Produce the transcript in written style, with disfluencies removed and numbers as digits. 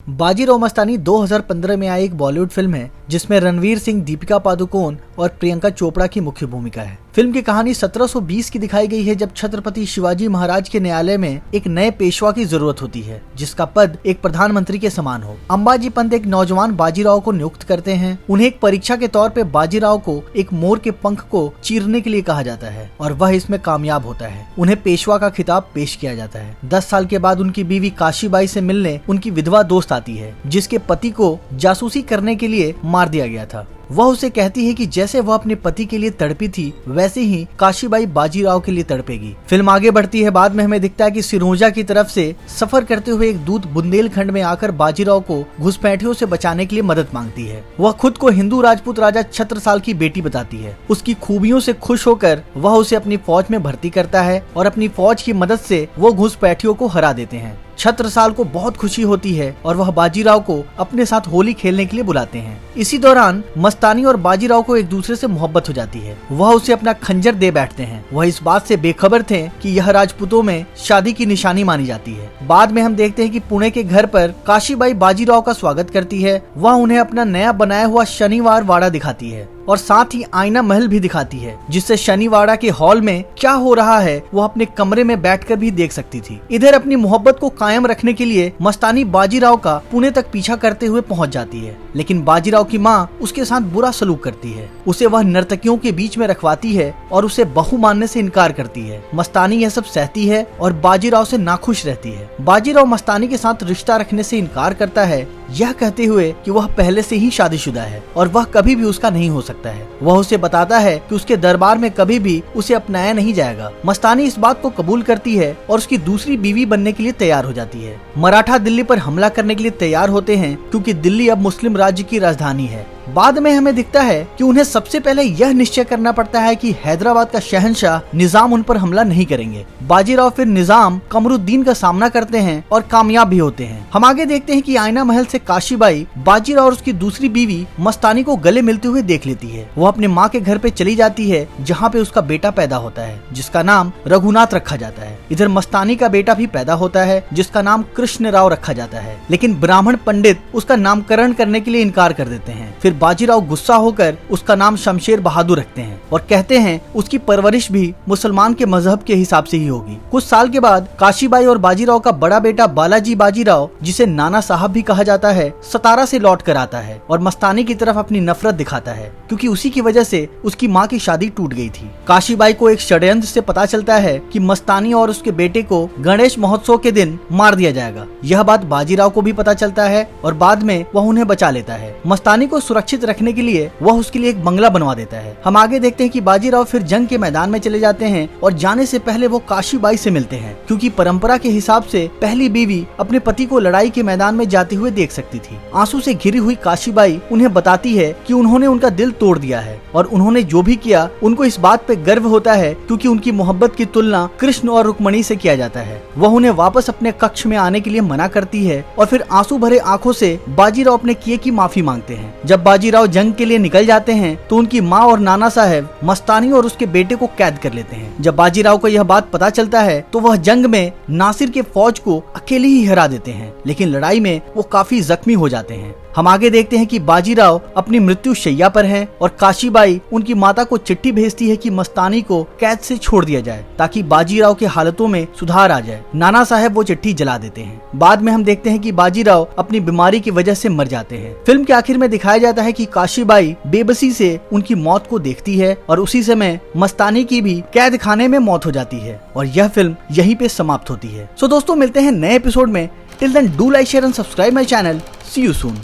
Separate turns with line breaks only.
बाजीराव मस्तानी 2015 में आई एक बॉलीवुड फिल्म है जिसमें रणवीर सिंह, दीपिका पादुकोण और प्रियंका चोपड़ा की मुख्य भूमिका है। फिल्म की कहानी 1720 की दिखाई गई है, जब छत्रपति शिवाजी महाराज के न्यायालय में एक नए पेशवा की जरूरत होती है जिसका पद एक प्रधानमंत्री के समान हो। अंबाजी पंत एक नौजवान बाजीराव को नियुक्त करते हैं। उन्हें एक परीक्षा के तौर पे बाजीराव को एक मोर के पंख को चीरने के लिए कहा जाता है और वह इसमें कामयाब होता है। उन्हें पेशवा का खिताब पेश किया जाता है। 10 साल के बाद उनकी बीवी काशीबाई से मिलने उनकी विधवा दोस्त आती है जिसके पति को जासूसी करने के लिए मार दिया गया था। वह उसे कहती है कि जैसे वह अपने पति के लिए तड़पी थी वैसे ही काशीबाई बाजीराव के लिए तड़पेगी। फिल्म आगे बढ़ती है। बाद में हमें दिखता है कि सिरोंजा की तरफ से सफर करते हुए एक दूत बुंदेलखंड में आकर बाजीराव को घुसपैठियों से बचाने के लिए मदद मांगती है। वह खुद को हिंदू राजपूत राजा छत्रसाल की बेटी बताती है। उसकी खूबियों से खुश होकर वह उसे अपनी फौज में भर्ती करता है और अपनी फौज की मदद से वो घुसपैठियों को हरा देते हैं। छत्रसाल को बहुत खुशी होती है और वह बाजीराव को अपने साथ होली खेलने के लिए बुलाते हैं। इसी दौरान मस्तानी और बाजीराव को एक दूसरे से मोहब्बत हो जाती है। वह उसे अपना खंजर दे बैठते हैं। वह इस बात से बेखबर थे कि यह राजपूतों में शादी की निशानी मानी जाती है। बाद में हम देखते हैं कि पुणे के घर पर काशीबाई बाजीराव का स्वागत करती है। वह उन्हें अपना नया बनाया हुआ शनिवार वाड़ा दिखाती है और साथ ही आईना महल भी दिखाती है जिससे शनिवाड़ा के हॉल में क्या हो रहा है वह अपने कमरे में बैठकर भी देख सकती थी। इधर अपनी मोहब्बत को कायम रखने के लिए मस्तानी बाजीराव का पुणे तक पीछा करते हुए पहुंच जाती है, लेकिन बाजीराव की माँ उसके साथ बुरा सलूक करती है। उसे वह नर्तकियों के बीच में रखवाती है और उसे बहू मानने से इनकार करती है। मस्तानी यह सब सहती है और बाजीराव से नाखुश रहती है। बाजीराव मस्तानी के साथ रिश्ता रखने से इनकार करता है, यह कहते हुए कि वह पहले से ही शादीशुदा है और वह कभी भी उसका नहीं हो सकता है। वह उसे बताता है कि उसके दरबार में कभी भी उसे अपनाया नहीं जाएगा। मस्तानी इस बात को कबूल करती है और उसकी दूसरी बीवी बनने के लिए तैयार हो जाती है। मराठा दिल्ली पर हमला करने के लिए तैयार होते हैं क्योंकि दिल्ली अब मुस्लिम राज्य की राजधानी है। बाद में हमें दिखता है कि उन्हें सबसे पहले यह निश्चय करना पड़ता है कि हैदराबाद का शहंशाह निजाम उन पर हमला नहीं करेंगे। बाजीराव फिर निजाम कमरुद्दीन का सामना करते हैं और कामयाब भी होते हैं। हम आगे देखते हैं कि आईना महल से काशीबाई बाजीराव और उसकी दूसरी बीवी मस्तानी को गले मिलते हुए देख लेती है। वो अपने माँ के घर पे चली जाती है जहाँ पे उसका बेटा पैदा होता है जिसका नाम रघुनाथ रखा जाता है। इधर मस्तानी का बेटा भी पैदा होता है जिसका नाम कृष्ण राव रखा जाता है, लेकिन ब्राह्मण पंडित उसका नामकरण करने के लिए इनकार कर देते हैं। फिर बाजीराव गुस्सा होकर उसका नाम शमशेर बहादुर रखते हैं और कहते हैं उसकी परवरिश भी मुसलमान के मजहब के हिसाब से ही होगी। कुछ साल के बाद काशीबाई और बाजीराव का बड़ा बेटा बालाजी बाजीराव, जिसे नाना साहब भी कहा जाता है, सतारा से लौट कर आता है और मस्तानी की तरफ अपनी नफरत दिखाता है क्योंकि उसी की वजह से उसकी माँ की शादी टूट गई थी। काशीबाई को एक षड्यंत्र से पता चलता है कि मस्तानी और उसके बेटे को गणेश महोत्सव के दिन मार दिया जाएगा। यह बात बाजीराव को भी पता चलता है और बाद में वह उन्हें बचा लेता है। मस्तानी को सुरक्षित रखने के लिए वह उसके लिए एक बंगला बनवा देता है। हम आगे देखते हैं कि बाजीराव फिर जंग के मैदान में चले जाते हैं और जाने से पहले वो काशीबाई से मिलते हैं क्योंकि परंपरा के हिसाब से पहली बीवी अपने पति को लड़ाई के मैदान में जाते हुए देख सकती थी। आंसू से घिरी हुई काशीबाई उन्हें बताती है कि उन्होंने उनका दिल तोड़ दिया है और उन्होंने जो भी किया उनको इस बात पे गर्व होता है क्योंकि उनकी मोहब्बत की तुलना कृष्ण और रुक्मणी से किया जाता है। वह उन्हें वापस अपने कक्ष में आने के लिए मना करती है और फिर आंसू भरे आंखों से बाजीराव अपने किए की माफी मांगते हैं। जब बाजीराव जंग के लिए निकल जाते हैं तो उनकी माँ और नाना साहब मस्तानी और उसके बेटे को कैद कर लेते हैं। जब बाजीराव को यह बात पता चलता है तो वह जंग में नासिर के फौज को अकेले ही हरा देते हैं, लेकिन लड़ाई में वो काफी जख्मी हो जाते हैं। हम आगे देखते हैं कि बाजीराव अपनी मृत्यु शैया पर हैं और काशीबाई उनकी माता को चिट्ठी भेजती है कि मस्तानी को कैद से छोड़ दिया जाए ताकि बाजीराव के हालतों में सुधार आ जाए। नाना साहब वो चिट्ठी जला देते हैं। बाद में हम देखते हैं कि बाजीराव अपनी बीमारी की वजह से मर जाते हैं। फिल्म के आखिर में दिखाया जाता है कि काशीबाई बेबसी से उनकी मौत को देखती है और उसी समय मस्तानी की भी कैद खाने में मौत हो जाती है और यह फिल्म यहीं पे समाप्त होती है। सो दोस्तों, मिलते हैं नए एपिसोड में। Till then do like, share and subscribe my channel. See you soon.